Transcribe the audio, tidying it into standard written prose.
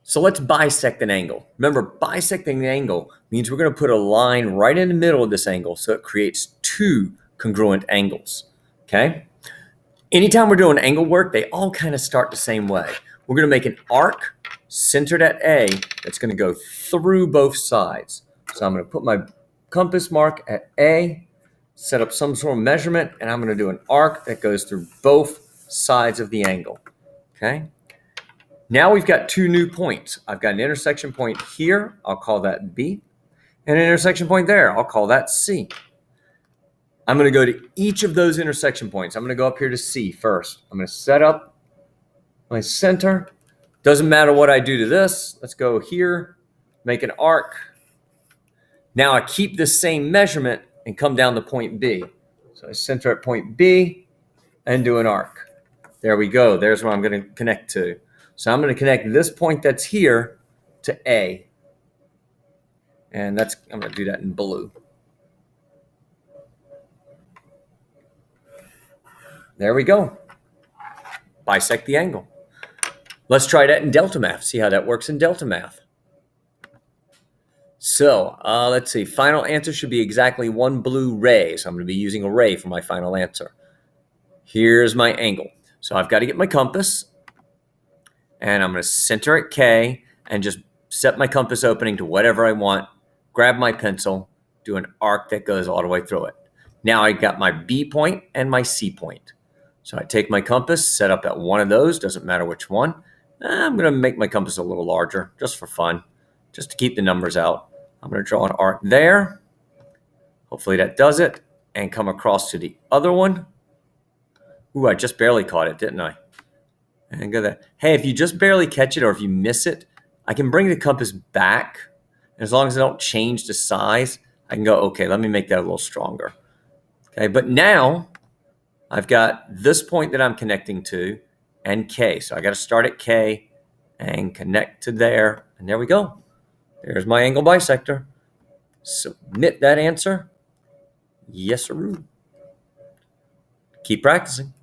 So let's bisect an angle. Remember, bisecting an angle means we're going to put a line right in the middle of this angle so it creates two congruent angles, okay? Anytime we're doing angle work, they all kind of start the same way. We're going to make an arc centered at A that's going to go through both sides. So I'm going to put my compass mark at A, set up some sort of measurement, and I'm going to do an arc that goes through both sides of the angle, okay? Now we've got two new points. I've got an intersection point here, I'll call that B, and an intersection point there, I'll call that C. I'm going to go to each of those intersection points. I'm going to go up here to C first. I'm going to set up my center. Doesn't matter what I do to this. Let's go here, make an arc. Now I keep the same measurement and come down to point B. So I center at point B and do an arc. There we go. There's where I'm going to connect to. So I'm going to connect this point that's here to A. And I'm going to do that in blue. There we go. Bisect the angle. Let's try that in delta math. See how that works in delta math. So let's see. Final answer should be exactly one blue ray. So I'm going to be using a ray for my final answer. Here's my angle. So I've got to get my compass. And I'm going to center at K and just set my compass opening to whatever I want. Grab my pencil. Do an arc that goes all the way through it. Now I got my B point and my C point. So I take my compass, set up at one of those, doesn't matter which one. I'm going to make my compass a little larger just for fun, just to keep the numbers out. I'm going to draw an arc there. Hopefully that does it. And come across to the other one. Ooh, I just barely caught it, didn't I? And go there. Hey, if you just barely catch it or if you miss it, I can bring the compass back. And as long as I don't change the size, I can go, okay, let me make that a little stronger. Okay, but now I've got this point that I'm connecting to and K. So I got to start at K and connect to there. And there we go. There's my angle bisector. Submit that answer. Yes, sir. Keep practicing.